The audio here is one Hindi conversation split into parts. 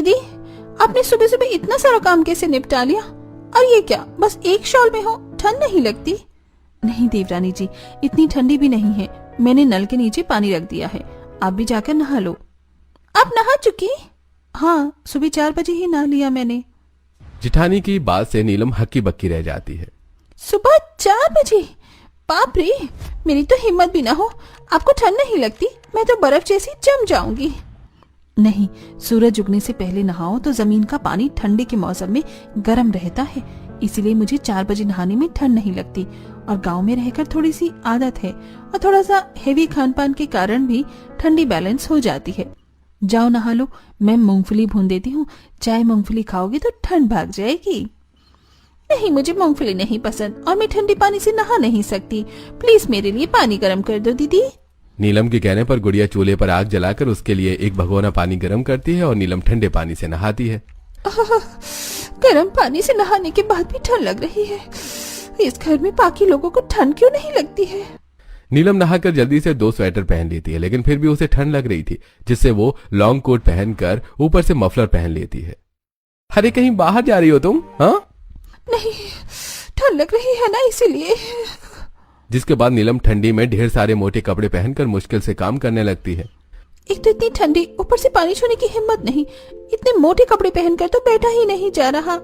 दीदी, आपने सुबह सुबह इतना सारा काम कैसे निपटा लिया? और ये क्या, बस एक शॉल में हो, ठंड नहीं लगती? नहीं देवरानी जी, इतनी ठंडी भी नहीं है। मैंने नल के नीचे पानी रख दिया है, आप भी जाकर नहा लो। आप नहा चुकी? हाँ, सुबह 4 बजे ही नहा लिया मैंने। जिठानी की बात से नीलम हक्की बक्की रह जाती है। सुबह 4 बजे? बाप रे, मेरी तो हिम्मत भी ना हो। आपको ठंड नहीं लगती? मैं तो बर्फ जैसी जम जाऊंगी। नहीं, सूरज उगने से पहले नहाओ तो जमीन का पानी ठंडे के मौसम में गर्म रहता है, इसीलिए मुझे 4 बजे नहाने में ठंड नहीं लगती। और गांव में रहकर थोड़ी सी आदत है और थोड़ा सा हेवी खान पान के कारण भी ठंडी बैलेंस हो जाती है। जाओ नहा लो, मैं मूंगफली भून देती हूँ। चाय मूंगफली खाओगी तो ठंड भाग जाएगी। नहीं, मुझे मूंगफली नहीं पसंद और मैं ठंडे पानी से नहा नहीं सकती। प्लीज मेरे लिए पानी गर्म कर दो दीदी। नीलम के कहने पर गुड़िया चूल्हे पर आग जलाकर उसके लिए एक भगोना पानी गर्म करती है और नीलम ठंडे पानी से नहाती है। गर्म पानी से नहाने के बाद भी ठंड लग रही है। इस घर में बाकी लोगों को ठंड क्यों नहीं लगती है? नीलम नहाकर जल्दी से 2 स्वेटर पहन लेती है, लेकिन फिर भी उसे ठंड लग रही थी, जिससे वो लॉन्ग कोट पहनकर ऊपर से मफलर पहन लेती है। अरे कहीं बाहर जा रही हो तुम? हाँ नहीं, ठंड लग रही है ना, इसीलिए। जिसके बाद नीलम ठंडी में ढेर सारे मोटे कपड़े पहनकर मुश्किल से काम करने लगती है। एक तो इतनी ठंडी, ऊपर से पानी छूने की हिम्मत नहीं। इतने मोटे कपड़े पहनकर तो बैठा ही नहीं जा रहा।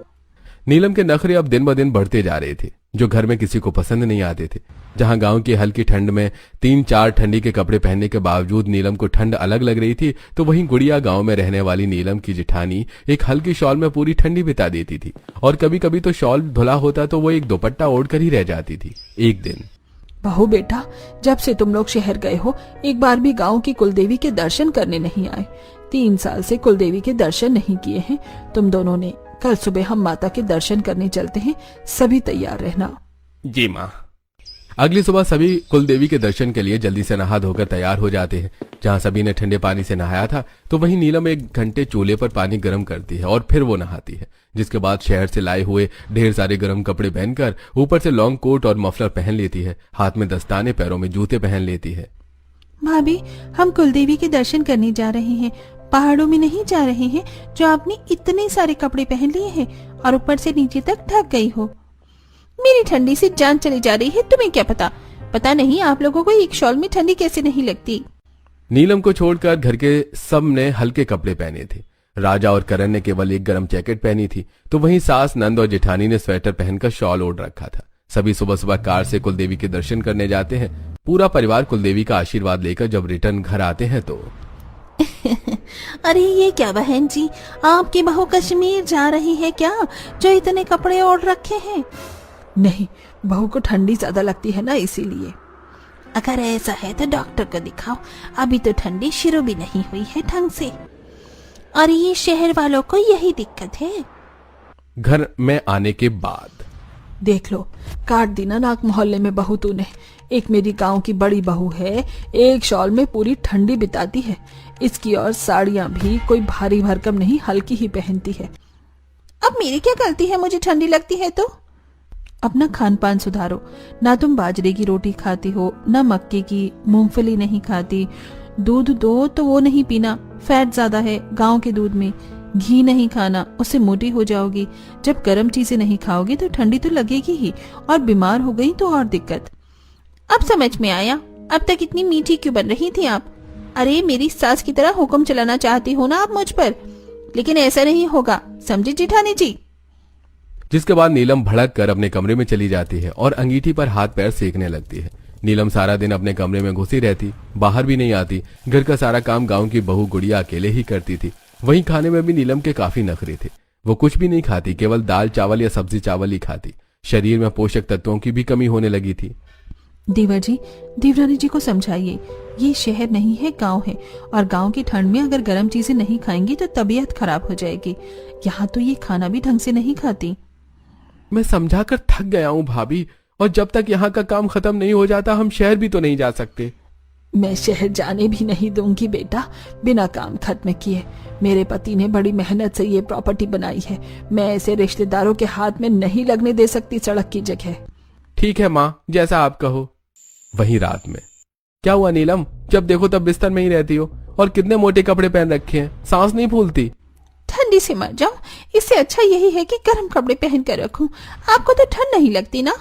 नीलम के नखरे अब दिन ब दिन बढ़ते जा रहे थे, जो घर में किसी को पसंद नहीं आते थे। जहां गांव की हल्की ठंड में 3-4 ठंडी के कपड़े पहनने के बावजूद नीलम को ठंड अलग लग रही थी, तो वहीं गुड़िया गांव में रहने वाली नीलम की जिठानी एक हल्की शॉल में पूरी ठंडी बिता देती थी। और कभी कभी तो शॉल धुला होता तो वो एक दुपट्टा ओढ़कर ही रह जाती थी। एक दिन, बहू बेटा, जब से तुम लोग शहर गए हो, एक बार भी गांव की कुलदेवी के दर्शन करने नहीं आए। 3 साल से कुलदेवी के दर्शन नहीं किए हैं तुम दोनों ने। कल सुबह हम माता के दर्शन करने चलते हैं, सभी तैयार रहना। जी माँ। अगली सुबह सभी कुलदेवी के दर्शन के लिए जल्दी से नहा धोकर तैयार हो जाते हैं। जहां सभी ने ठंडे पानी से नहाया था, तो वहीं नीलम 1 घंटे चूल्हे पर पानी गर्म करती है और फिर वो नहाती है। जिसके बाद शहर से लाए हुए ढेर सारे गर्म कपड़े पहनकर ऊपर से लॉन्ग कोट और मफलर पहन लेती है। हाथ में दस्ताने, पैरों में जूते पहन लेती है। भाभी, हम कुलदेवी के दर्शन करने जा रहे हैं, पहाड़ों में नहीं जा रहे हैं जो आपने इतने सारे कपड़े पहन लिए हैं और ऊपर से नीचे तक ढक गई हो। मेरी ठंडी से जान चली जा रही है, तुम्हें क्या पता? पता नहीं आप लोगों को एक शॉल में ठंडी कैसे नहीं लगती। नीलम को छोड़कर घर के सब ने हल्के कपड़े पहने थे। राजा और करण ने केवल एक गर्म जैकेट पहनी थी, तो वहीं सास, नंद और जेठानी ने स्वेटर पहनकर शॉल ओढ़ रखा था। सभी सुबह सुबह कार से कुलदेवी के दर्शन करने जाते हैं। पूरा परिवार कुलदेवी का आशीर्वाद लेकर जब रिटर्न घर आते हैं तो अरे ये क्या बहन जी, आपकी बहू कश्मीर जा रही है क्या, जो इतने कपड़े ओढ़ रखे हैं? नहीं, बहू को ठंडी ज्यादा लगती है ना, इसीलिए। अगर ऐसा है तो डॉक्टर को दिखाओ, अभी तो ठंडी शुरू भी नहीं हुई है ढंग से। और ये शहर वालों को यही दिक्कत है। घर में आने के बाद देख लो, काट दी ना नाक मोहल्ले में बहू तूने। एक मेरी गांव की बड़ी बहू है, एक शॉल में पूरी ठंडी बिताती है। इसकी और साड़ियां भी कोई भारी भरकम नहीं, हल्की ही पहनती है। अब मेरी क्या गलती है, मुझे ठंडी लगती है तो? अपना खान पान सुधारो ना। तुम बाजरे की रोटी खाती हो ना मक्के की, मूंगफली नहीं खाती। दूध दो तो वो नहीं पीना, फैट ज्यादा है गांव के दूध में। घी नहीं खाना, उससे मोटी हो जाओगी। जब गर्म चीजें नहीं खाओगी तो ठंडी तो लगेगी ही, और बीमार हो गई तो और दिक्कत। अब समझ में आया, अब तक इतनी मीठी क्यों बन रही थी आप? अरे मेरी सास की तरह हुक्म चलाना चाहती हो ना आप मुझ पर, लेकिन ऐसा नहीं होगा, समझे जेठानी जी? जिसके बाद नीलम भड़क कर अपने कमरे में चली जाती है और अंगीठी पर हाथ पैर सेकने लगती है। नीलम सारा दिन अपने कमरे में घुसी रहती, बाहर भी नहीं आती। घर का सारा काम गांव की बहू गुड़िया अकेले ही करती थी। वहीं खाने में भी नीलम के काफी नखरे थे। वो कुछ भी नहीं खाती, केवल दाल चावल या सब्जी चावल ही खाती। शरीर में पोषक तत्वों की भी कमी होने लगी थी। देवर जी, देवरानी जी को समझाइए, ये शहर नहीं है, गांव है। और गांव की ठंड में अगर गर्म चीजें नहीं खाएंगी तो तबीयत खराब हो जाएगी। यहाँ तो ये खाना भी ढंग से नहीं खाती। मैं समझाकर थक गया हूँ भाभी, और जब तक यहाँ का काम खत्म नहीं हो जाता हम शहर भी तो नहीं जा सकते। मैं शहर जाने भी नहीं दूंगी बेटा, बिना काम खत्म किए। मेरे पति ने बड़ी मेहनत से ये प्रॉपर्टी बनाई है, मैं ऐसे रिश्तेदारों के हाथ में नहीं लगने दे सकती सड़क की जगह। ठीक है माँ, जैसा आप कहो। वहीं रात में क्या हुआ नीलम, जब देखो तब बिस्तर में ही रहती हो और कितने मोटे कपड़े पहन रखे हैं, सांस नहीं फूलती? ठंडी ठंडी से मर जाऊं, इससे अच्छा यही है कि गर्म कपड़े पहन कर रखूं। आपको तो ठंड नहीं लगती ना?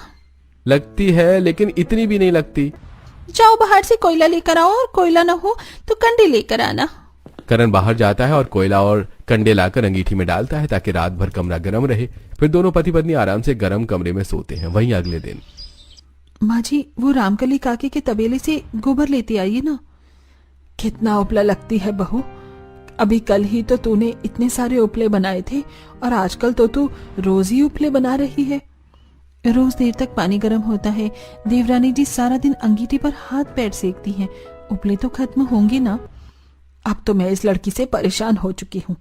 लगती है, लेकिन इतनी भी नहीं लगती। जाओ बाहर से कोयला लेकर आओ, और कोयला न हो तो कंडे लेकर आना। करण बाहर जाता है और कोयला और कंडे लाकर अंगीठी में डालता है ताकि रात भर कमरा गर्म रहे। फिर दोनों पति पत्नी आराम से गर्म कमरे में सोते हैं। वहीं अगले दिन, माँ जी, वो रामकली काके के तबेले से गोबर लेती आइए ना। कितना उपला लगती है बहू। अभी कल ही तो तूने इतने सारे उपले बनाए थे, और आजकल तो तू रोज ही उपले बना रही है। रोज देर तक पानी गर्म होता है। देवरानी जी सारा दिन अंगीठी पर हाथ पैर सेकती हैं। उपले तो खत्म होंगे ना। अब तो मैं इस लड़की से परेशान हो चुकी हूँ।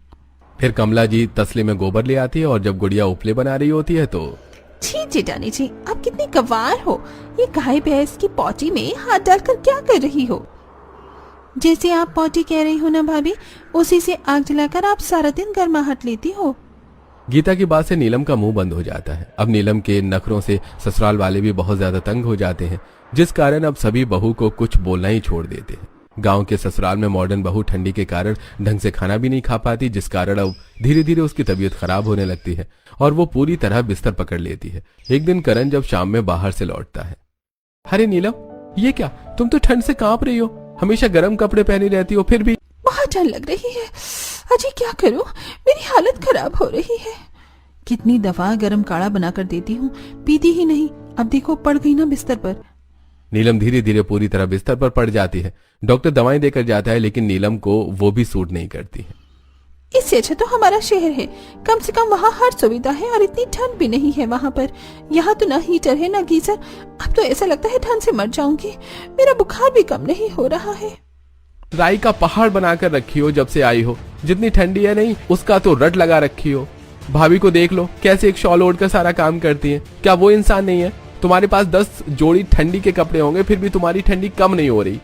फिर कमला जी तसले में गोबर ले आती है और जब गुड़िया उपले बना रही होती है तो, छी जेठानी जी, आप कितनी गंवार हो। ये गाय भैंस की पौटी में हाथ डालकर क्या कर रही हो? जैसे आप पौटी कह रही हो ना भाभी, उसी से आग जलाकर आप सारा दिन गर्माहट लेती हो। गीता की बात से नीलम का मुंह बंद हो जाता है। अब नीलम के नखरों से ससुराल वाले भी बहुत ज्यादा तंग हो जाते हैं, जिस कारण अब सभी बहू को कुछ बोलना ही छोड़ देते हैं। गांव के ससुराल में मॉडर्न बहू ठंडी के कारण ढंग से खाना भी नहीं खा पाती, जिस कारण अब धीरे धीरे उसकी तबीयत खराब होने लगती है और वो पूरी तरह बिस्तर पकड़ लेती है। एक दिन करण जब शाम में बाहर से लौटता है, अरे नीलम, ये क्या, तुम तो ठंड से कांप रही हो, हमेशा गर्म कपड़े पहनी रहती हो, फिर भी। बहुत ठंड लग रही है अजी, क्या करूं, मेरी हालत खराब हो रही है। कितनी दफा गर्म काढ़ा बनाकर देती हूँ, पीती ही नहीं। अब देखो पड़ गई ना बिस्तर पर। नीलम धीरे धीरे पूरी तरह बिस्तर पर पड़ जाती है। डॉक्टर दवाएं देकर जाता है, लेकिन नीलम को वो भी सूट नहीं करती है। इससे अच्छा तो हमारा शहर है, कम से कम वहाँ हर सुविधा है और इतनी ठंड भी नहीं है वहाँ पर। यहाँ तो ना हीटर है ना गीजर। अब तो ऐसा लगता है ठंड से मर जाऊंगी। मेरा बुखार भी कम नहीं हो रहा है। राई का पहाड़ बनाकर रखी हो जब से आई हो, जितनी ठंडी है नहीं उसका तो रट लगा रखी हो। भाभी को देख लो, कैसे एक शॉल ओढ़कर सारा काम करती है। क्या वो इंसान नहीं है? तुम्हारे पास 10 जोड़ी ठंडी के कपड़े होंगे, फिर भी तुम्हारी ठंडी कम नहीं हो रही।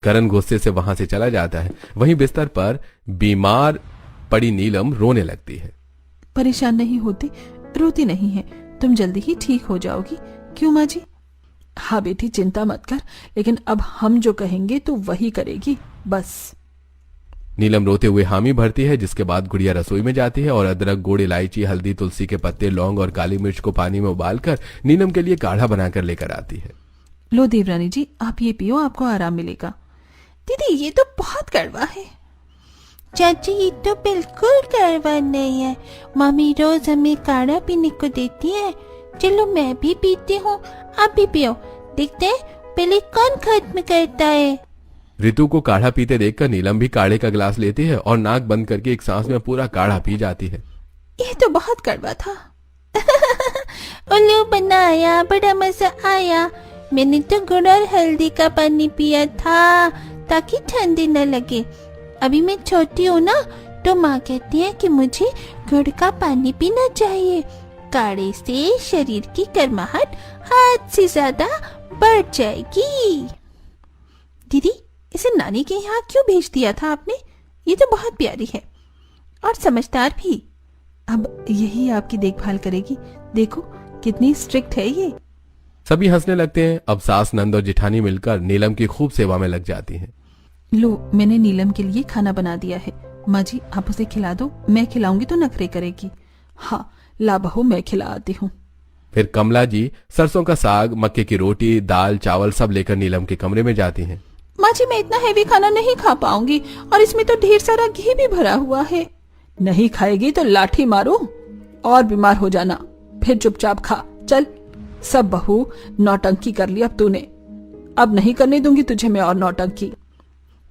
करण गुस्से से वहां से चला जाता है। वहीं बिस्तर पर बीमार पड़ी नीलम रोने लगती है। परेशान नहीं होती, रोती नहीं है, तुम जल्दी ही ठीक हो जाओगी। क्यों माँ जी? हाँ बेटी, चिंता मत कर, लेकिन अब हम जो कहेंगे तो वही करेगी, बस। नीलम रोते हुए हामी भरती है, जिसके बाद गुड़िया रसोई में जाती है और अदरक, गुड़, इलायची, हल्दी, तुलसी के पत्ते, लौंग और काली मिर्च को पानी में उबालकर नीलम के लिए काढ़ा बनाकर लेकर आती है। लो देवरानी जी, आप ये पियो, आपको आराम मिलेगा। दीदी, ये तो बहुत कड़वा है। चाची, ये तो बिल्कुल कड़वा नहीं है। मम्मी रोज हमें काढ़ा पीने को देती है। चलो मैं भी पीती हूँ, आप भी पियो, देखते हैं पहले कौन खत्म करता है। ऋतु को काढ़ा पीते देखकर नीलम भी काढ़े का गिलास लेती है और नाक बंद करके एक सांस में पूरा काढ़ा पी जाती है। ये तो बहुत कड़वा था। उल्लू बनाया, बड़ा मजा आया। मैंने तो गुड़ और हल्दी का पानी पिया था ताकि ठंडी न लगे। अभी मैं छोटी हूँ ना, तो माँ कहती है कि मुझे गुड़ का पानी पीना चाहिए। काढ़े से शरीर की गर्माहट हाथ से ज्यादा बढ़ जाएगी। दीदी, इसे नानी के यहाँ क्यों भेज दिया था आपने? ये तो बहुत प्यारी है और समझदार भी। अब यही आपकी देखभाल करेगी। देखो कितनी स्ट्रिक्ट है ये। सभी हंसने लगते हैं। अब सास, नंद और जिठानी मिलकर नीलम की खूब सेवा में लग जाती हैं। लो, मैंने नीलम के लिए खाना बना दिया है। माँ जी, आप उसे खिला दो, मैं खिलाऊंगी तो नखरे करेगी। हाँ, ला बहू, मैं खिला आती हूँ। फिर कमला जी सरसों का साग, मक्के की रोटी, दाल, चावल सब लेकर नीलम के कमरे में जाती हैं। माँ जी, मैं इतना हैवी खाना नहीं खा पाऊंगी और इसमें तो ढेर सारा घी भी भरा हुआ है। नहीं खाएगी तो लाठी मारूं और बीमार हो जाना। फिर चुपचाप खा, चल। सब बहू, नौटंकी कर ली अब तूने। अब नहीं करने दूंगी तुझे मैं और नौटंकी।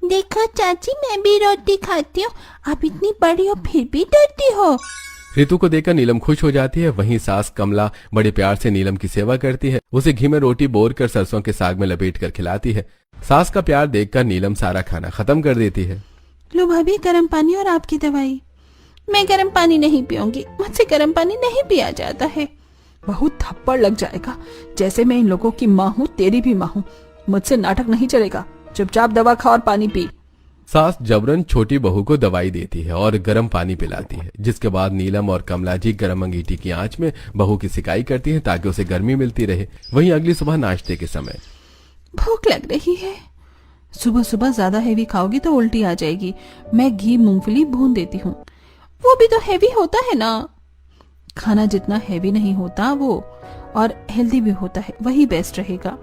देखो चाची, मैं भी रोटी खाती हूँ, आप इतनी बड़ी हो फिर भी डरती हो। ऋतु को देखकर नीलम खुश हो जाती है। वहीं सास कमला बड़े प्यार से नीलम की सेवा करती है। उसे घी में रोटी बोर कर सरसों के साग में लपेट कर खिलाती है। सास का प्यार देखकर नीलम सारा खाना खत्म कर देती है। लो भाभी, गर्म पानी और आपकी दवाई। मैं गर्म पानी नहीं पीऊंगी, मुझसे गर्म पानी नहीं पिया जाता है। बहुत थप्पड़ लग जाएगा। जैसे मैं इन लोगों की माँ हूँ, तेरी भी माँ हूँ। मुझसे नाटक नहीं चलेगा। चुपचाप दवा खा और पानी पी। सास जबरन छोटी बहू को दवाई देती है और गर्म पानी पिलाती है, जिसके बाद नीलम और कमला जी गर्म अंगीठी की आंच में बहू की सिकाई करती हैं ताकि उसे गर्मी मिलती रहे। वहीं अगली सुबह नाश्ते के समय, भूख लग रही है। सुबह सुबह ज्यादा हैवी खाओगी तो उल्टी आ जाएगी। मैं घी मूंगफली भून देती हूँ। वो भी तो हैवी होता है ना। खाना जितना हैवी नहीं होता वो और हेल्दी भी होता है, वही बेस्ट रहेगा।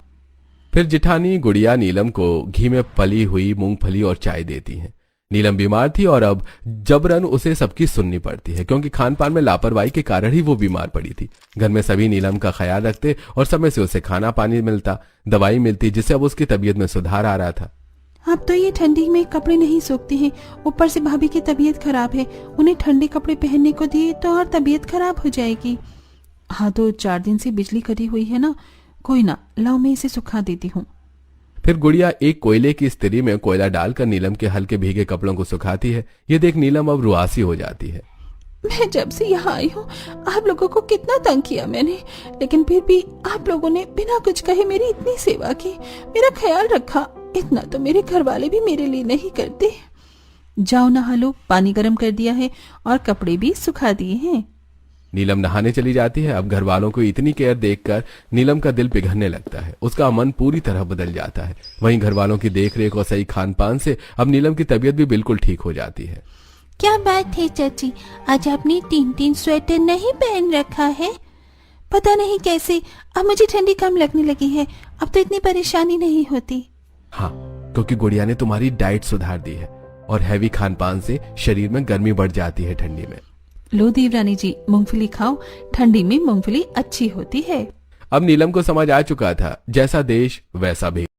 फिर जिठानी गुड़िया नीलम को घी में पली हुई मूंगफली और चाय देती है। नीलम बीमार थी और अब जबरन उसे सबकी सुननी पड़ती है, क्योंकि खान पान में लापरवाही के कारण ही वो बीमार पड़ी थी। घर में सभी नीलम का ख्याल रखते और समय से उसे खाना पानी मिलता, दवाई मिलती, जिससे अब उसकी तबीयत में सुधार आ रहा था। अब तो ये ठंडी में कपड़े नहीं सूखते हैं, ऊपर से भाभी की तबीयत खराब है, उन्हें ठंडे कपड़े पहनने को दिए तो और तबीयत खराब हो जाएगी। हाँ तो 4 दिन से बिजली कटी हुई है ना, कोई ना, लाओ मैं इसे सुखा देती हूँ। फिर गुड़िया एक कोयले की स्त्री में कोयला डालकर नीलम के हल्के भीगे कपड़ों को सुखाती है। ये देख नीलम अब रुआसी हो जाती है। मैं जब से यहाँ आई हूँ आप लोगों को कितना तंग किया मैंने, लेकिन फिर भी आप लोगों ने बिना कुछ कहे मेरी इतनी सेवा की, मेरा ख्याल रखा। इतना तो मेरे घर वाले भी मेरे लिए नहीं करते। जाओ नहा लो, पानी गर्म कर दिया है और कपड़े भी सुखा दिए हैं। नीलम नहाने चली जाती है। अब घर वालों को इतनी केयर देखकर नीलम का दिल पिघलने लगता है, उसका मन पूरी तरह बदल जाता है। वहीं घर वालों की देखरेख और सही खान पान से अब नीलम की तबीयत भी बिल्कुल ठीक हो जाती है। क्या बात है चाची, आज आपने 3 स्वेटर नहीं पहन रखा है? पता नहीं कैसे अब मुझे ठंडी कम लगने लगी है, अब तो इतनी परेशानी नहीं होती। हाँ, क्योंकि गुड़िया ने तुम्हारी डाइट सुधार दी है और हैवी खान पान से शरीर में गर्मी बढ़ जाती है ठंडी में। लो देवरानी जी, मूंगफली खाओ, ठंडी में मूंगफली अच्छी होती है। अब नीलम को समझ आ चुका था, जैसा देश वैसा भी।